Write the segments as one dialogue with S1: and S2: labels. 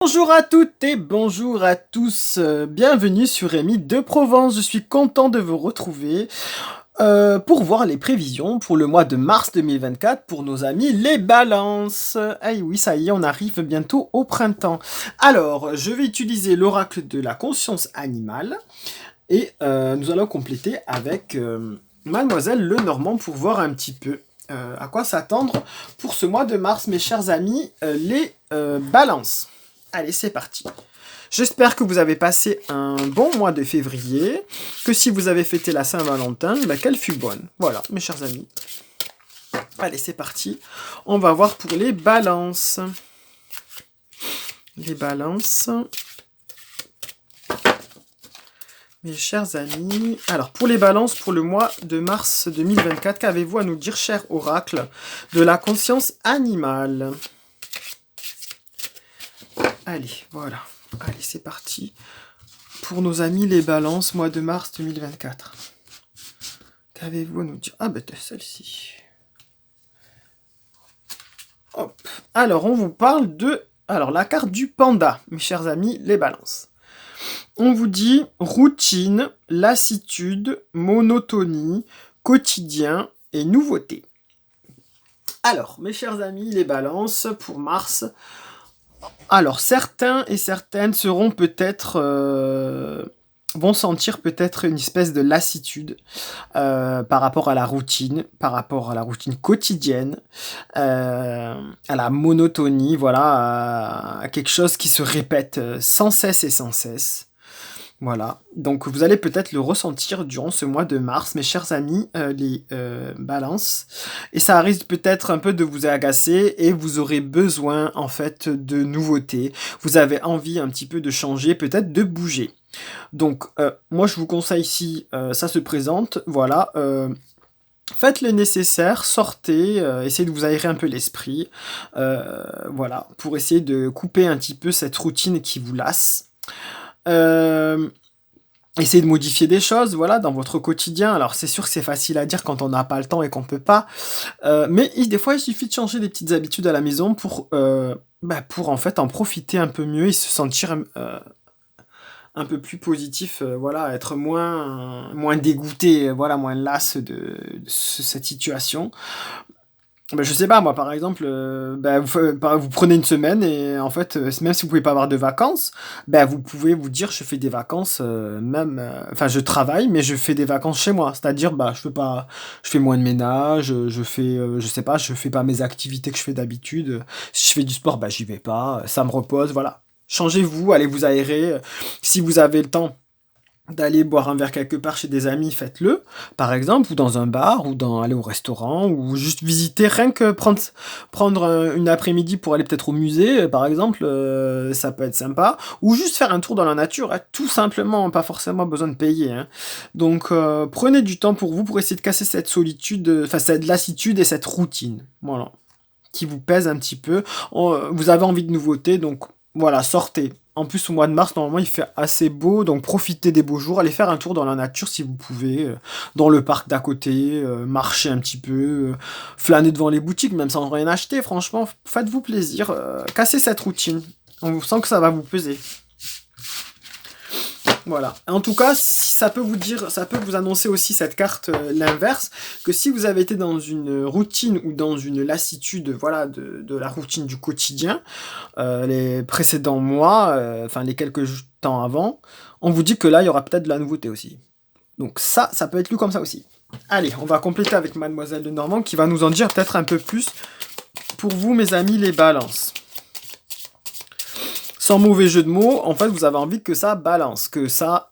S1: Bonjour à toutes et bonjour à tous, bienvenue sur Rémi de Provence. Je suis content de vous retrouver pour voir les prévisions pour le mois de mars 2024 pour nos amis les balances. Ah oui, ça y est, on arrive bientôt au printemps. Alors, je vais utiliser l'oracle de la conscience animale et nous allons compléter avec Mademoiselle Lenormand pour voir un petit peu à quoi s'attendre pour ce mois de mars, mes chers amis, les balances. Allez, c'est parti. J'espère que vous avez passé un bon mois de février, que si vous avez fêté la Saint-Valentin, qu'elle fut bonne. Voilà, mes chers amis. Allez, c'est parti. On va voir pour les balances. Les balances. Mes chers amis. Alors, pour les balances, pour le mois de mars 2024, qu'avez-vous à nous dire, cher oracle de la conscience animale? Allez, voilà. Allez, c'est parti. Pour nos amis les balances, mois de mars 2024. Qu'avez-vous à nous dire? Ah, ben, celle-ci. Hop. Alors, on vous parle de... Alors, la carte du panda, mes chers amis, les balances. On vous dit routine, lassitude, monotonie, quotidien et nouveauté. Alors, mes chers amis, les balances, pour mars... Alors, certains et certaines seront peut-être... vont sentir peut-être une espèce de lassitude par rapport à la routine quotidienne, à la monotonie, voilà, à quelque chose qui se répète sans cesse et sans cesse. Voilà, donc vous allez peut-être le ressentir durant ce mois de mars, mes chers amis, les balances. Et ça risque peut-être un peu de vous agacer et vous aurez besoin en fait de nouveautés. Vous avez envie un petit peu de changer, peut-être de bouger. Donc moi je vous conseille si ça se présente, voilà, faites le nécessaire, sortez, essayez de vous aérer un peu l'esprit, voilà, pour essayer de couper un petit peu cette routine qui vous lasse. Essayez de modifier des choses, voilà, dans votre quotidien. Alors c'est sûr que c'est facile à dire quand on n'a pas le temps et qu'on peut pas, mais des fois il suffit de changer des petites habitudes à la maison pour en fait en profiter un peu mieux et se sentir un peu plus positif, voilà, être moins dégoûté, voilà, moins las de cette situation. Je sais pas, moi, par exemple, vous prenez une semaine et en fait, même si vous pouvez pas avoir de vacances, vous pouvez vous dire, je fais des vacances, enfin, je travaille, mais je fais des vacances chez moi. C'est-à-dire, je fais moins de ménage, je fais, je sais pas, je fais pas mes activités que je fais d'habitude. Si je fais du sport, j'y vais pas, ça me repose, voilà. Changez-vous, allez vous aérer. Si vous avez le temps d'aller boire un verre quelque part chez des amis, faites-le, par exemple, ou dans un bar, ou aller au restaurant, ou juste visiter, rien que prendre une après-midi pour aller peut-être au musée, par exemple, ça peut être sympa, ou juste faire un tour dans la nature, hein, tout simplement, pas forcément besoin de payer. Hein. Donc, prenez du temps pour vous, pour essayer de casser cette solitude, enfin cette lassitude et cette routine, voilà, qui vous pèse un petit peu. Vous avez envie de nouveautés, donc voilà, sortez. En plus, au mois de mars, normalement, il fait assez beau, donc profitez des beaux jours. Allez faire un tour dans la nature si vous pouvez, dans le parc d'à côté, marcher un petit peu, flâner devant les boutiques, même sans rien acheter. Franchement, faites-vous plaisir, cassez cette routine. On vous sent que ça va vous peser. Voilà. En tout cas, si ça peut vous dire, ça peut vous annoncer aussi cette carte, l'inverse, que si vous avez été dans une routine ou dans une lassitude, voilà, de la routine du quotidien, les précédents mois, enfin les quelques temps avant, on vous dit que là, il y aura peut-être de la nouveauté aussi. Donc ça peut être lu comme ça aussi. Allez, on va compléter avec Mademoiselle Lenormand qui va nous en dire peut-être un peu plus pour vous, mes amis, les balances. Sans mauvais jeu de mots, en fait, vous avez envie que ça balance, que ça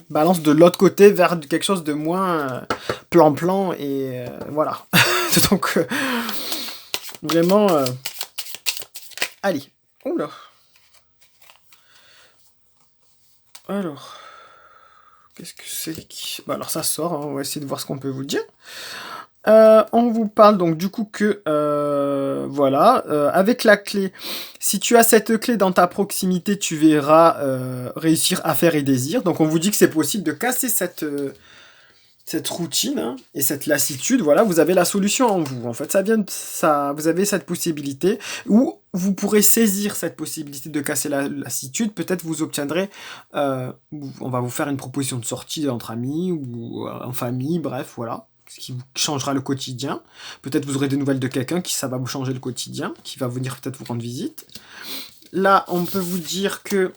S1: balance de l'autre côté vers quelque chose de moins plan-plan et voilà. Donc, vraiment, allez. Oula. Alors, qu'est-ce que c'est alors ça sort, hein, on va essayer de voir ce qu'on peut vous dire. On vous parle donc du coup que, voilà, avec la clé, si tu as cette clé dans ta proximité, tu verras réussir à faire et désir. Donc on vous dit que c'est possible de casser cette routine, hein, et cette lassitude, voilà, vous avez la solution en vous. En fait, ça vient de ça, vous avez cette possibilité où vous pourrez saisir cette possibilité de casser la lassitude. Peut-être vous obtiendrez, on va vous faire une proposition de sortie entre amis ou en famille, bref, voilà, ce qui vous changera le quotidien. Peut-être vous aurez des nouvelles de quelqu'un qui ça va vous changer le quotidien, qui va venir peut-être vous rendre visite. Là, on peut vous dire que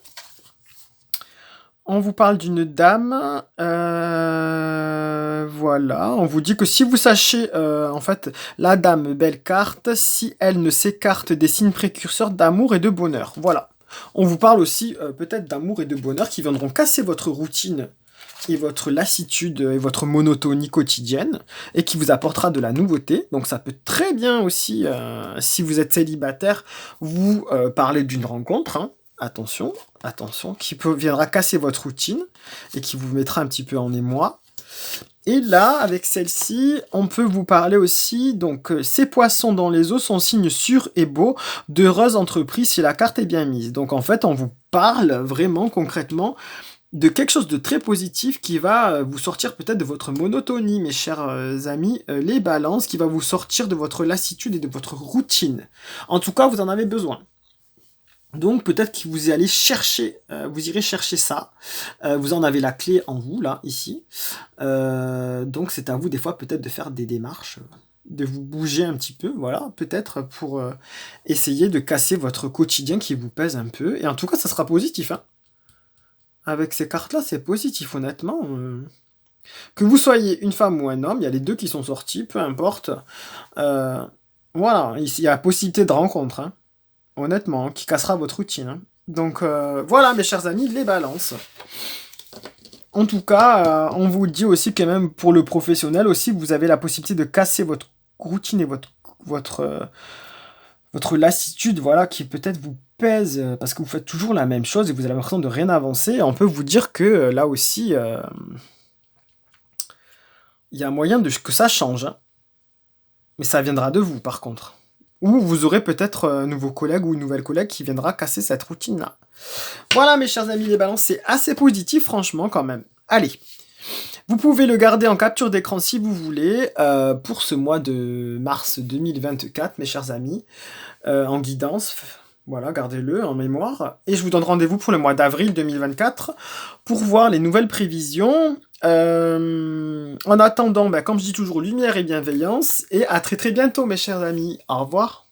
S1: on vous parle d'une dame, voilà, on vous dit que si vous sachez, en fait, la dame, belle carte, si elle ne s'écarte des signes précurseurs d'amour et de bonheur, voilà. On vous parle aussi, peut-être d'amour et de bonheur qui viendront casser votre routine et votre lassitude et votre monotonie quotidienne et qui vous apportera de la nouveauté. Donc ça peut très bien aussi, si vous êtes célibataire, vous parler d'une rencontre, hein. Attention, attention, viendra casser votre routine et qui vous mettra un petit peu en émoi. Et là, avec celle-ci, on peut vous parler aussi, donc, ces poissons dans les eaux sont signes sûrs et beaux d'heureuse entreprise si la carte est bien mise. Donc en fait, on vous parle vraiment concrètement de quelque chose de très positif qui va vous sortir peut-être de votre monotonie, mes chers amis, les balances, qui va vous sortir de votre lassitude et de votre routine. En tout cas, vous en avez besoin. Donc peut-être que vous allez chercher, vous irez chercher ça. Vous en avez la clé en vous, là, ici. Donc c'est à vous des fois peut-être de faire des démarches, de vous bouger un petit peu, voilà, peut-être pour essayer de casser votre quotidien qui vous pèse un peu. Et en tout cas, ça sera positif, hein. Avec ces cartes-là, c'est positif, honnêtement. Que vous soyez une femme ou un homme, il y a les deux qui sont sortis, peu importe. Voilà, ici, il y a la possibilité de rencontre, hein. Honnêtement, qui cassera votre routine, hein. Donc voilà, mes chers amis, les balances. En tout cas, on vous dit aussi que même pour le professionnel aussi, vous avez la possibilité de casser votre routine et votre lassitude, voilà, qui peut-être vous pèse parce que vous faites toujours la même chose et vous avez l'impression de rien avancer. Et on peut vous dire que là aussi, il y a moyen que ça change, hein. Mais ça viendra de vous, par contre. Ou vous aurez peut-être un nouveau collègue ou une nouvelle collègue qui viendra casser cette routine-là. Voilà, mes chers amis, les balances, c'est assez positif, franchement, quand même. Allez, vous pouvez le garder en capture d'écran si vous voulez, pour ce mois de mars 2024, mes chers amis, en guidance. Voilà, gardez-le en mémoire. Et je vous donne rendez-vous pour le mois d'avril 2024 pour voir les nouvelles prévisions. En attendant, comme je dis toujours, lumière et bienveillance. Et à très très bientôt, mes chers amis. Au revoir.